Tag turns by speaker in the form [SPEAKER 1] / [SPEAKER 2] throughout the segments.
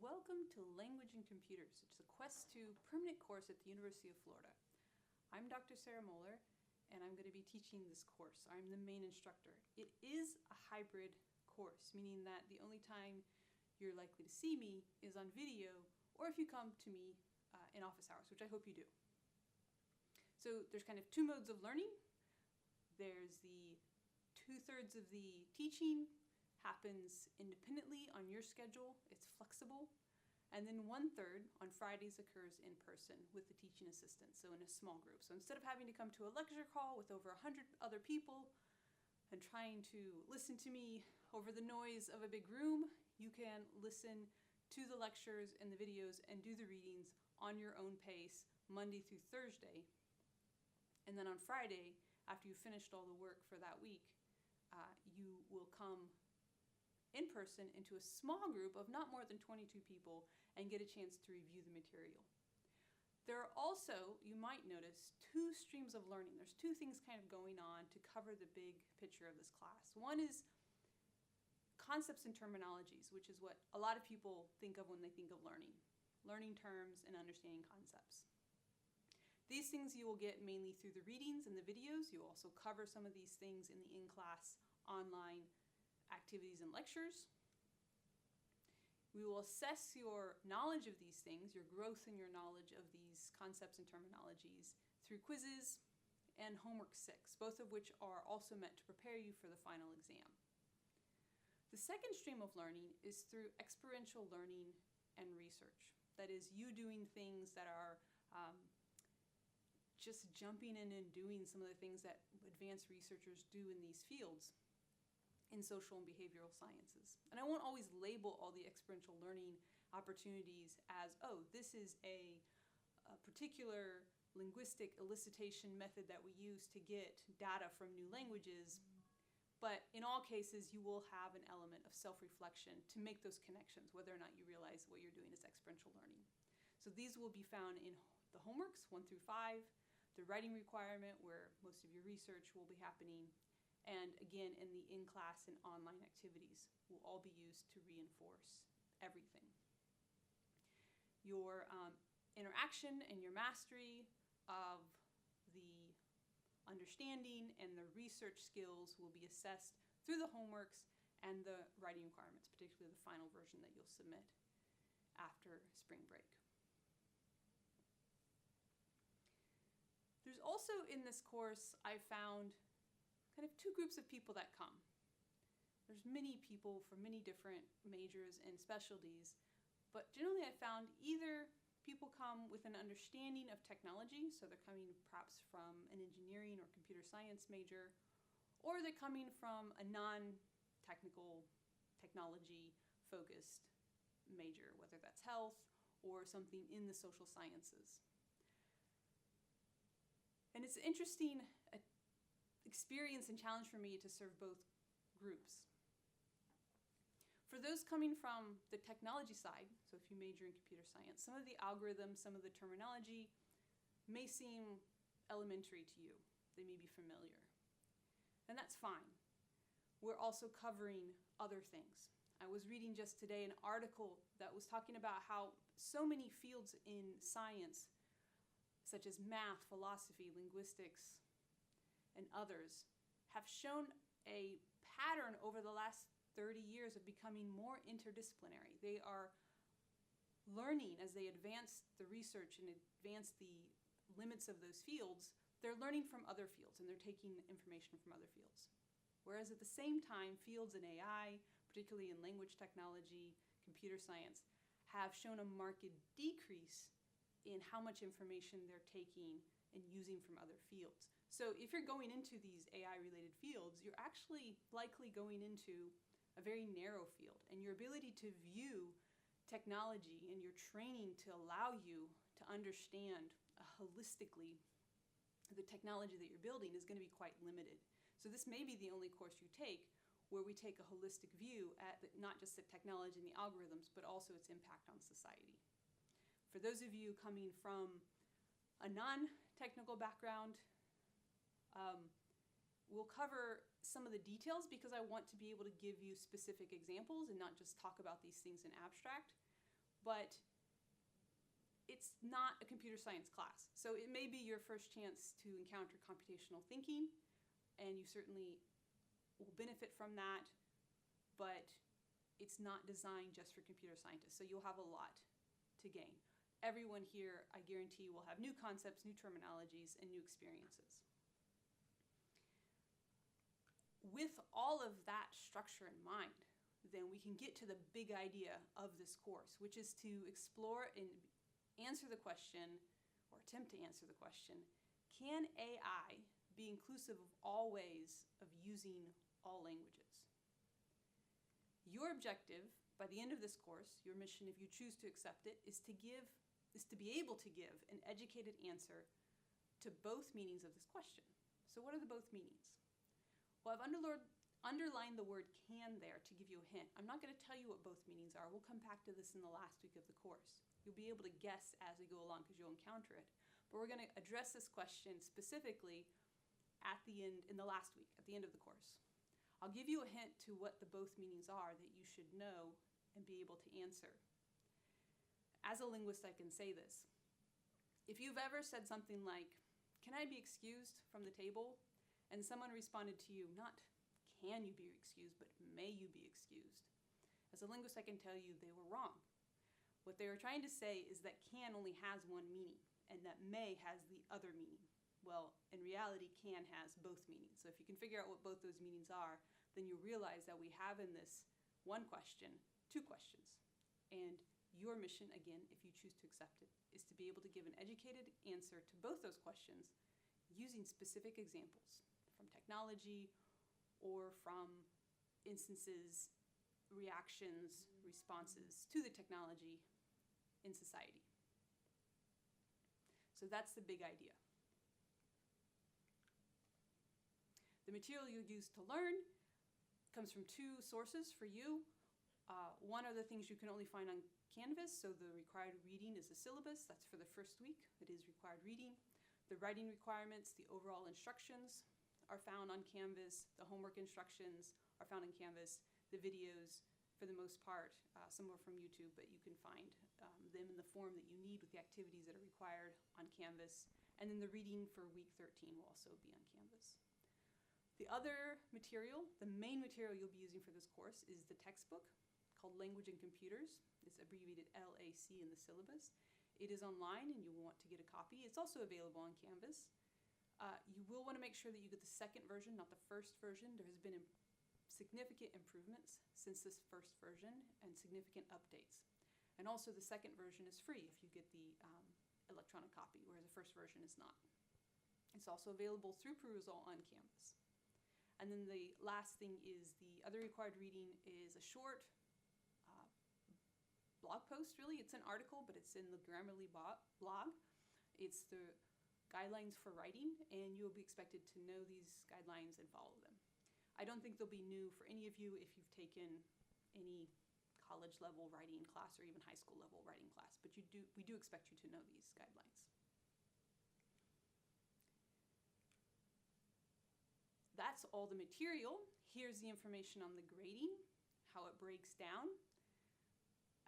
[SPEAKER 1] Welcome to Language and Computers. It's a Quest 2 permanent course at the University of Florida. I'm Dr. Sarah Moeller, and I'm going to be teaching this course. I'm the main instructor. It is a hybrid course, meaning that the only time you're likely to see me is on video, or if you come to me in office hours, which I hope you do. So there's kind of two modes of learning. There's the 2/3 of the teaching happens independently on your schedule. It's flexible. And then 1/3 on Fridays occurs in person with the teaching assistant, so in a small group. So instead of having to come to a lecture call with over 100 other people and trying to listen to me over the noise of a big room, you can listen to the lectures and the videos and do the readings on your own pace Monday through Thursday. And then on Friday, after you've finished all the work for that week, you will come in person into a small group of not more than 22 people and get a chance to review the material. There are also, you might notice, two streams of learning. There's two things kind of going on to cover the big picture of this class. One is concepts and terminologies, which is what a lot of people think of when they think of learning terms and understanding concepts. These things you will get mainly through the readings and the videos. You'll also cover some of these things in the in-class online activities and lectures. We will assess your knowledge of these things, your growth in your knowledge of these concepts and terminologies through quizzes and homework 6, both of which are also meant to prepare you for the final exam. The second stream of learning is through experiential learning and research. That is, you doing things that are just jumping in and doing some of the things that advanced researchers do in these fields in social and behavioral sciences. And I won't always label all the experiential learning opportunities as, oh, this is a particular linguistic elicitation method that we use to get data from new languages. But in all cases, you will have an element of self-reflection to make those connections, whether or not you realize what you're doing is experiential learning. So these will be found in the homeworks 1 through 5, the writing requirement where most of your research will be happening, and again in the in-class and online activities will all be used to reinforce everything. Your interaction and your mastery of the understanding and the research skills will be assessed through the homeworks and the writing requirements, particularly the final version that you'll submit after spring break. There's also in this course, I found kind of two groups of people that come. There's many people from many different majors and specialties, but generally I found either people come with an understanding of technology, so they're coming perhaps from an engineering or computer science major, or they're coming from a non-technical, technology-focused major, whether that's health or something in the social sciences. And it's an interesting experience and challenge for me to serve both groups. For those coming from the technology side, so if you major in computer science, some of the algorithms, some of the terminology may seem elementary to you. They may be familiar. And that's fine. We're also covering other things. I was reading just today an article that was talking about how so many fields in science, such as math, philosophy, linguistics, and others, have shown a pattern over the last 30 years of becoming more interdisciplinary. They are learning as they advance the research and advance the limits of those fields, they're learning from other fields and they're taking information from other fields. Whereas at the same time, fields in AI, particularly in language technology, computer science, have shown a marked decrease in how much information they're taking and using from other fields. So if you're going into these AI-related fields, you're actually likely going into a very narrow field, and your ability to view technology and your training to allow you to understand holistically the technology that you're building is going to be quite limited. So this may be the only course you take where we take a holistic view at not just the technology and the algorithms, but also its impact on society. For those of you coming from a non-technical background, we'll cover some of the details because I want to be able to give you specific examples and not just talk about these things in abstract. but it's not a computer science class. So it may be your first chance to encounter computational thinking, and you certainly will benefit from that, but it's not designed just for computer scientists, so you'll have a lot to gain. Everyone here, I guarantee, will have new concepts, new terminologies, and new experiences. With all of that structure in mind, then we can get to the big idea of this course, which is to explore and answer the question, or attempt to answer the question, can AI be inclusive of all ways of using all languages? Your objective, by the end of this course, your mission, if you choose to accept it, is to be able to give an educated answer to both meanings of this question. So what are the both meanings? Well, I've underlined the word can there to give you a hint. I'm not going to tell you what both meanings are. We'll come back to this in the last week of the course. You'll be able to guess as we go along because you'll encounter it. But we're going to address this question specifically at the end, in the last week, at the end of the course. I'll give you a hint to what the both meanings are that you should know and be able to answer. As a linguist, I can say this. If you've ever said something like, "Can I be excused from the table?" and someone responded to you, not "Can you be excused?" but "May you be excused?" As a linguist, I can tell you they were wrong. What they were trying to say is that can only has one meaning, and that may has the other meaning. Well, in reality, can has both meanings. So if you can figure out what both those meanings are, then you realize that we have in this one question, two questions. And your mission, again, if you choose to accept it, is to be able to give an educated answer to both those questions using specific examples from technology or from instances, reactions, responses to the technology in society. So that's the big idea. The material you'll use to learn comes from two sources for you. One are the things you can only find on Canvas, so the required reading is the syllabus. That's for the first week. It is required reading. The writing requirements, the overall instructions are found on Canvas. The homework instructions are found on Canvas. The videos, for the most part, some are from YouTube, but you can find them in the form that you need with the activities that are required on Canvas. And then the reading for week 13 will also be on Canvas. The other material, the main material you'll be using for this course, is the textbook called Language and Computers. It's abbreviated LAC in the syllabus. It is online and you will want to get a copy. It's also available on Canvas. You will want to make sure that you get the second version, not the first version. There has been significant improvements since this first version and significant updates. And also the second version is free if you get the electronic copy, whereas the first version is not. It's also available through Perusal on Canvas. And then the last thing is the other required reading is a short blog post, really. It's an article, but it's in the Grammarly blog. It's the guidelines for writing, and you'll be expected to know these guidelines and follow them. I don't think they'll be new for any of you if you've taken any college level writing class or even high school level writing class, but we do expect you to know these guidelines. That's all the material. Here's the information on the grading, how it breaks down.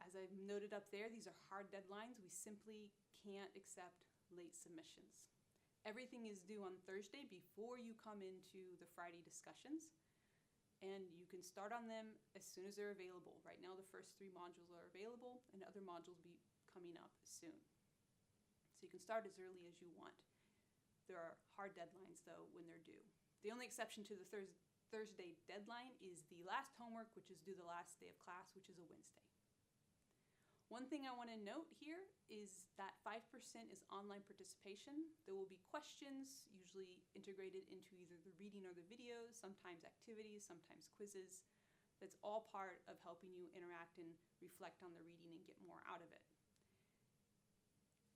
[SPEAKER 1] As I've noted up there, these are hard deadlines. We simply can't accept late submissions. Everything is due on Thursday before you come into the Friday discussions, and you can start on them as soon as they're available. Right now, the first 3 modules are available, and other modules will be coming up soon. So you can start as early as you want. There are hard deadlines, though, when they're due. The only exception to the Thursday deadline is the last homework, which is due the last day of class, which is a Wednesday. One thing I want to note here is that 5% is online participation. There will be questions, usually integrated into either the reading or the videos, sometimes activities, sometimes quizzes. That's all part of helping you interact and reflect on the reading and get more out of it.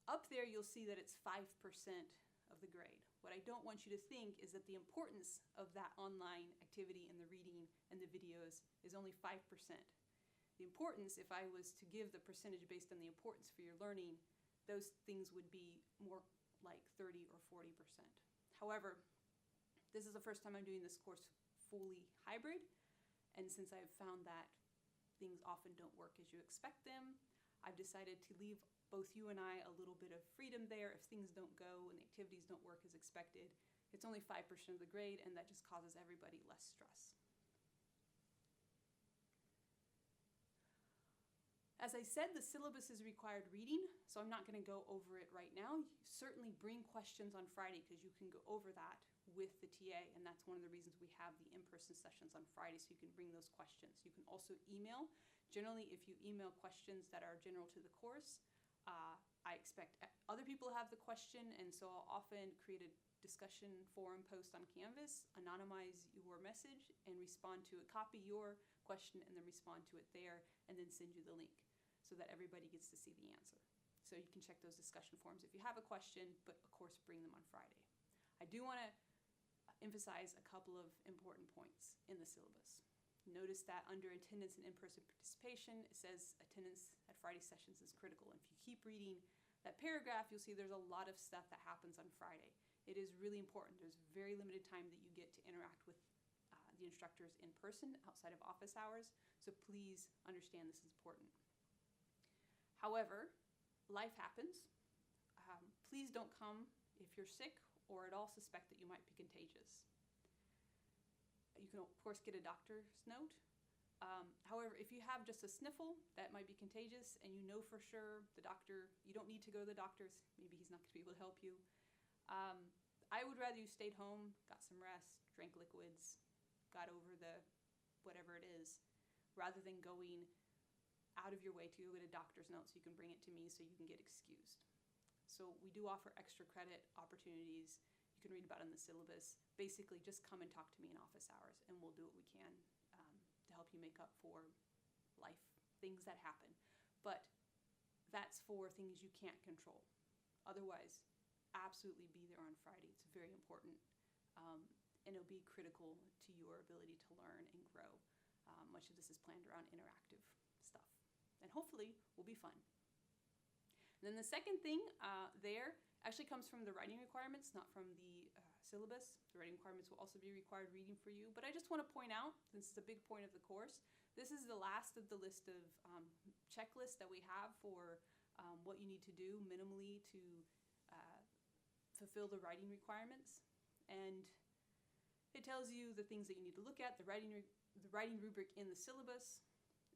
[SPEAKER 1] Up there, you'll see that it's 5% of the grade. What I don't want you to think is that the importance of that online activity and the reading and the videos is only 5%. The importance, if I was to give the percentage based on the importance for your learning, those things would be more like 30 or 40%. However, this is the first time I'm doing this course fully hybrid, and since I've found that things often don't work as you expect them, I've decided to leave both you and I a little bit of freedom there. If things don't go and the activities don't work as expected, it's only 5% of the grade, and that just causes everybody less stress. As I said, the syllabus is required reading, so I'm not going to go over it right now. You certainly bring questions on Friday because you can go over that with the TA, and that's one of the reasons we have the in-person sessions on Friday, so you can bring those questions. You can also email. Generally, if you email questions that are general to the course, I expect other people have the question, and so I'll often create a discussion forum post on Canvas, anonymize your message, and respond to it, copy your question, and then respond to it there, and then send you the link so that everybody gets to see the answer. So you can check those discussion forums if you have a question, but of course bring them on Friday. I do want to emphasize a couple of important points in the syllabus. Notice that under attendance and in-person participation, it says attendance at Friday sessions is critical. And if you keep reading that paragraph, you'll see there's a lot of stuff that happens on Friday. It is really important. There's very limited time that you get to interact with the instructors in person outside of office hours, so please understand this is important. However, life happens. Please don't come if you're sick or at all suspect that you might be contagious. You can, of course, get a doctor's note. However, if you have just a sniffle, that might be contagious, and you know for sure the doctor, you don't need to go to the doctor, maybe he's not going to be able to help you. I would rather you stayed home, got some rest, drank liquids, got over the whatever it is, rather than going out of your way to go get a doctor's note so you can bring it to me so you can get excused. So we do offer extra credit opportunities. You can read about it in the syllabus. Basically, just come and talk to me in office hours, and we'll do what we can to help you make up for life, things that happen. But that's for things you can't control. Otherwise, absolutely be there on Friday. It's very important, and it'll be critical to your ability to learn and grow. Much of this is planned around interactive stuff, and hopefully will be fun. And then the second thing there actually comes from the writing requirements, not from the syllabus. The writing requirements will also be required reading for you, but I just want to point out, since it's a big point of the course, this is the last of the list of checklists that we have for what you need to do minimally to fulfill the writing requirements. And it tells you the things that you need to look at, the writing rubric in the syllabus,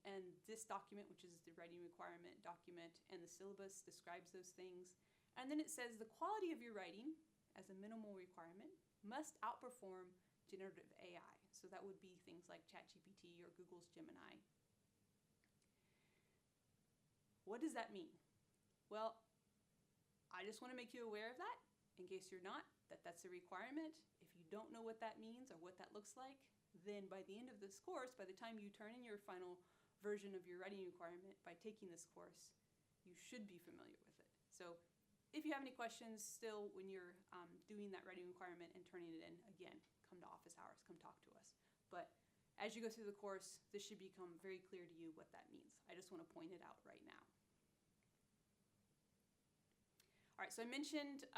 [SPEAKER 1] and this document, which is the writing requirement document, and the syllabus describes those things. And then it says the quality of your writing, as a minimal requirement, must outperform generative AI. So that would be things like ChatGPT or Google's Gemini. What does that mean? Well, I just want to make you aware of that, in case you're not, that's a requirement. If you don't know what that means or what that looks like, then by the end of this course, by the time you turn in your final version of your writing requirement by taking this course, you should be familiar with it. So if you have any questions still when you're doing that writing requirement and turning it in, again, come to office hours, come talk to us. But as you go through the course, this should become very clear to you what that means. I just want to point it out right now. All right, so I mentioned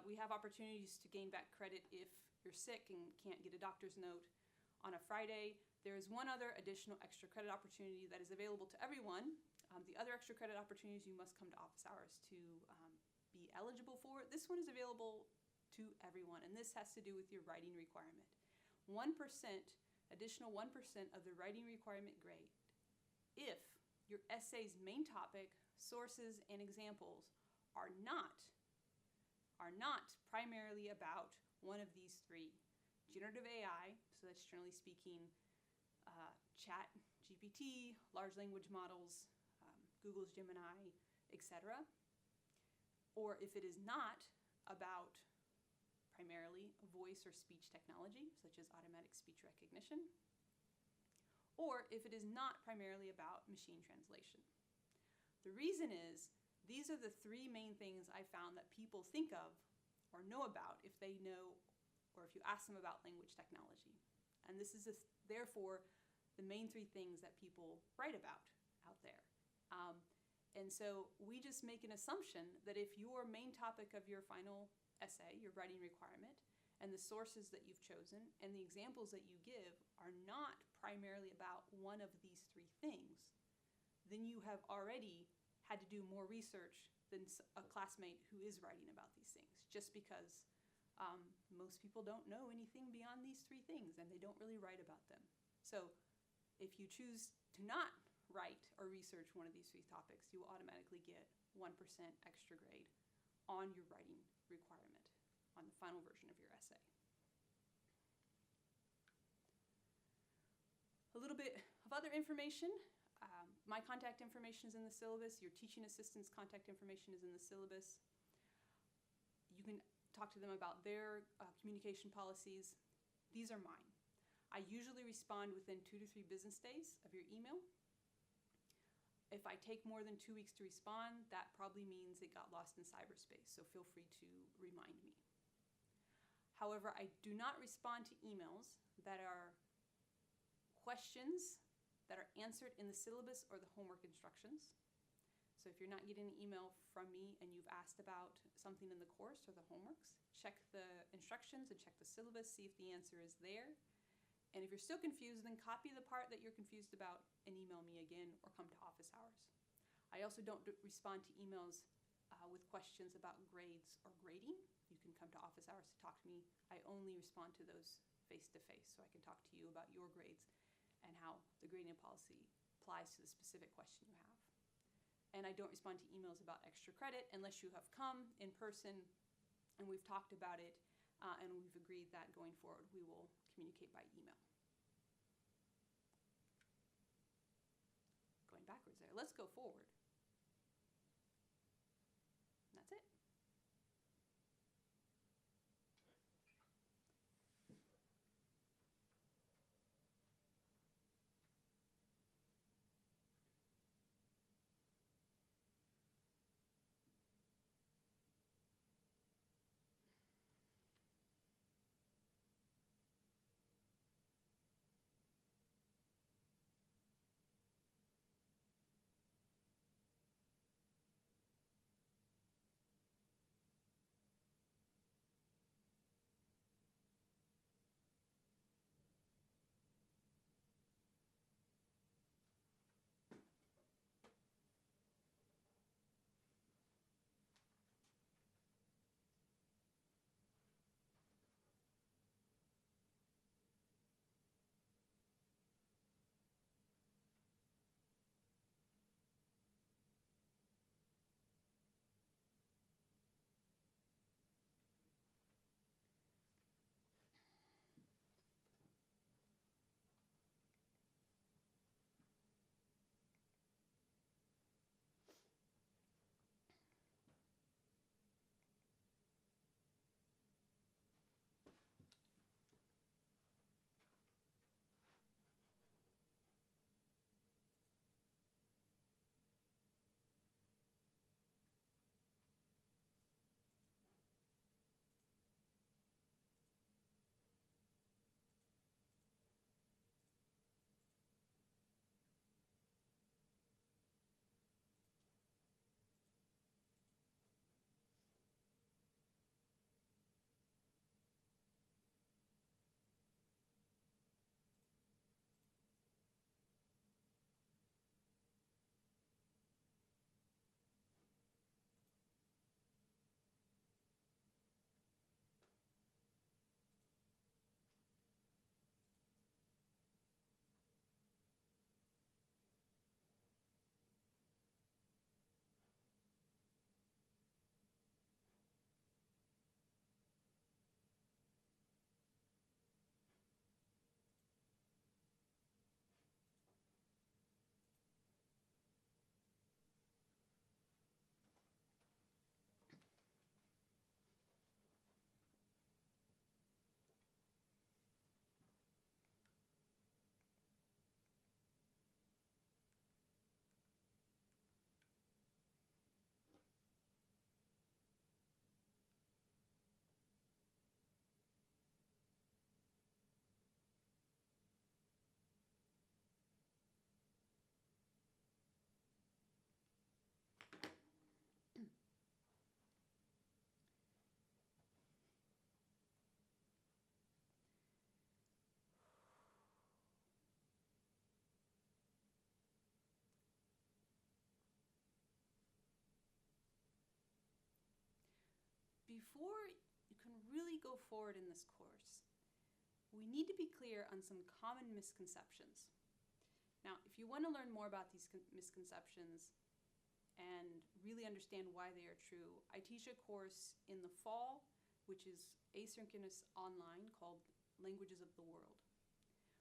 [SPEAKER 1] we have opportunities to gain back credit if you're sick and can't get a doctor's note on a Friday. There is one other additional extra credit opportunity that is available to everyone. The other extra credit opportunities you must come to office hours to be eligible for. This one is available to everyone, and this has to do with your writing requirement. 1%, additional 1% of the writing requirement grade if your essay's main topic, sources, and examples are not primarily about one of these three. Generative AI, so that's generally speaking Chat GPT, large language models, Google's Gemini, etc. Or if it is not about primarily voice or speech technology, such as automatic speech recognition, or if it is not primarily about machine translation. The reason is, these are the three main things I found that people think of or know about if they know, or if you ask them about language technology. And this is therefore the main three things that people write about out there. And so we just make an assumption that if your main topic of your final essay, your writing requirement, and the sources that you've chosen and the examples that you give are not primarily about one of these three things, then you have already had to do more research than a classmate who is writing about these things, just because most people don't know anything beyond these three things, and they don't really write about them. So if you choose to not write or research one of these three topics, you will automatically get 1% extra grade on your writing requirement on the final version of your essay. A little bit of other information. My contact information is in the syllabus. Your teaching assistant's contact information is in the syllabus. You can talk to them about their communication policies. These are mine. I usually respond within 2 to 3 business days of your email. If I take more than 2 weeks to respond, that probably means it got lost in cyberspace, so feel free to remind me. However, I do not respond to emails that are questions that are answered in the syllabus or the homework instructions. So if you're not getting an email from me and you've asked about something in the course or the homeworks, check the instructions and check the syllabus, see if the answer is there. And if you're still confused, then copy the part that you're confused about and email me again or come to office hours. I also don't respond to emails with questions about grades or grading. You can come to office hours to talk to me. I only respond to those face-to-face, so I can talk to you about your grades and how the grading policy applies to the specific question you have. And I don't respond to emails about extra credit unless you have come in person and we've talked about it and we've agreed that going forward we will communicate by email. Going backwards there. Let's go forward. And that's it. before you can really go forward in this course, we need to be clear on some common misconceptions. Now, if you want to learn more about these misconceptions and really understand why they are true, I teach a course in the fall, which is asynchronous online, called Languages of the World.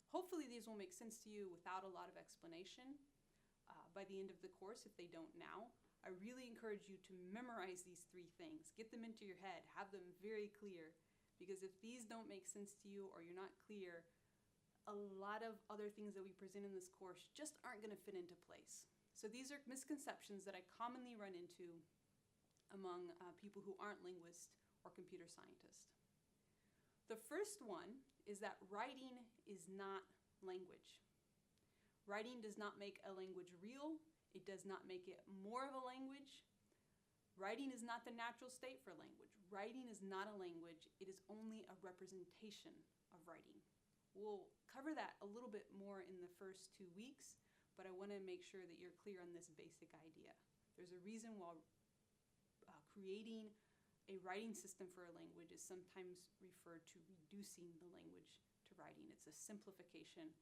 [SPEAKER 1] Hopefully these will make sense to you without a lot of explanation by the end of the course, if they don't now. I really encourage you to memorize these 3 things. Get them into your head. Have them very clear. Because if these don't make sense to you or you're not clear, a lot of other things that we present in this course just aren't going to fit into place. So these are misconceptions that I commonly run into among people who aren't linguists or computer scientists. The first one is that writing is not language. Writing does not make a language real. It does not make it more of a language. Writing is not the natural state for language. Writing is not a language. It is only a representation of writing. We'll cover that a little bit more in the first 2 weeks, but I want to make sure that you're clear on this basic idea. There's a reason why creating a writing system for a language is sometimes referred to reducing the language to writing. It's a simplification,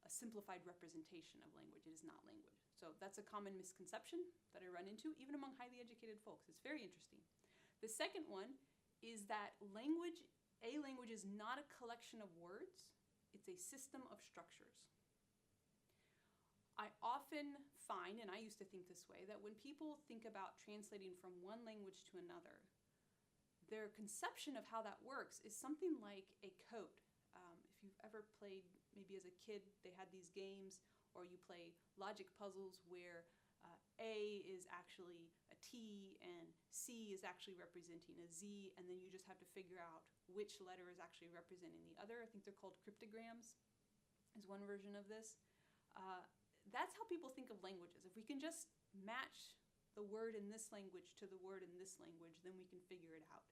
[SPEAKER 1] a simplified representation of language. It is not language. So that's a common misconception that I run into, even among highly educated folks. It's very interesting. The second one is that a language is not a collection of words. It's a system of structures. I often find, and I used to think this way, that when people think about translating from one language to another, their conception of how that works is something like a code. If you've ever played, maybe as a kid, they had these games, or you play logic puzzles where A is actually a T and C is actually representing a Z, and then you just have to figure out which letter is actually representing the other. I think they're called cryptograms, is one version of this. That's how people think of languages. If we can just match the word in this language to the word in this language, then we can figure it out.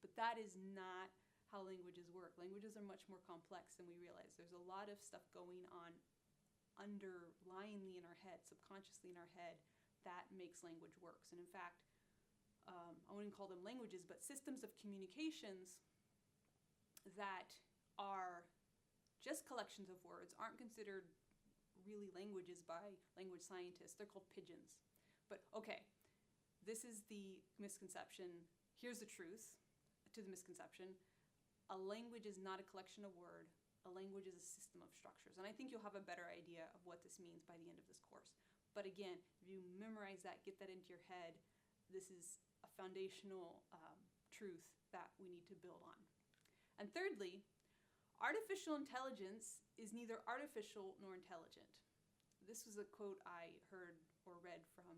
[SPEAKER 1] But that is not how languages work. Languages are much more complex than we realize. There's a lot of stuff going on underlyingly in our head, subconsciously in our head, that makes language works. And in fact, I wouldn't call them languages, but systems of communications that are just collections of words aren't considered really languages by language scientists. They're called pidgins. But okay, this is the misconception. Here's the truth to the misconception. A language is not a collection of words. A language is a system of structures. And I think you'll have a better idea of what this means by the end of this course. But again, if you memorize that, get that into your head, this is a foundational truth that we need to build on. And thirdly, artificial intelligence is neither artificial nor intelligent. This was a quote I heard or read from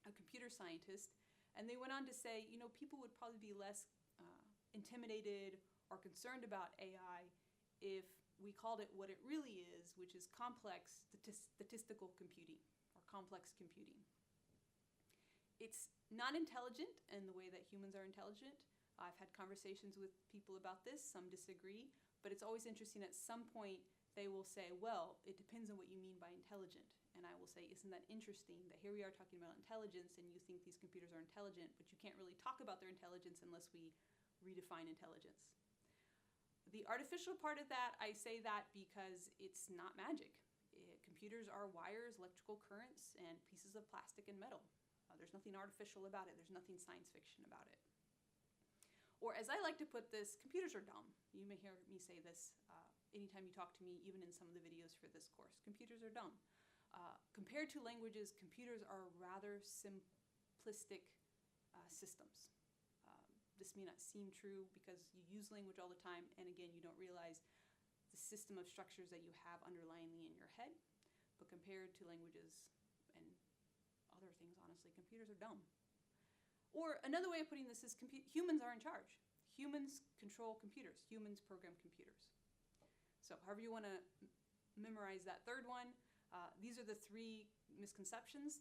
[SPEAKER 1] a computer scientist, and they went on to say, people would probably be less intimidated or concerned about AI if we called it what it really is, which is complex statistical computing or complex computing. It's not intelligent in the way that humans are intelligent. I've had conversations with people about this. Some disagree, but it's always interesting. At some point, they will say, well, it depends on what you mean by intelligent. And I will say, isn't that interesting that here we are talking about intelligence and you think these computers are intelligent, but you can't really talk about their intelligence unless we redefine intelligence. The artificial part of that, I say that because it's not magic. Computers are wires, electrical currents, and pieces of plastic and metal. There's nothing artificial about it. There's nothing science fiction about it. Or as I like to put this, computers are dumb. You may hear me say this anytime you talk to me, even in some of the videos for this course. Computers are dumb. Compared to languages, computers are rather simplistic systems. This may not seem true because you use language all the time, and again, you don't realize the system of structures that you have underlyingly in your head. But compared to languages and other things, honestly, computers are dumb. Or another way of putting this is humans are in charge. Humans control computers. Humans program computers. So however you want to memorize that third one, these are the 3 misconceptions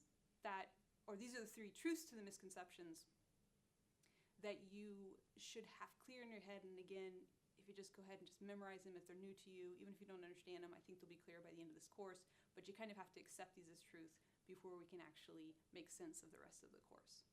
[SPEAKER 1] these are the 3 truths to the misconceptions that you should have clear in your head. And again, if you just go ahead and just memorize them if they're new to you, even if you don't understand them, I think they'll be clear by the end of this course. But you kind of have to accept these as truth before we can actually make sense of the rest of the course.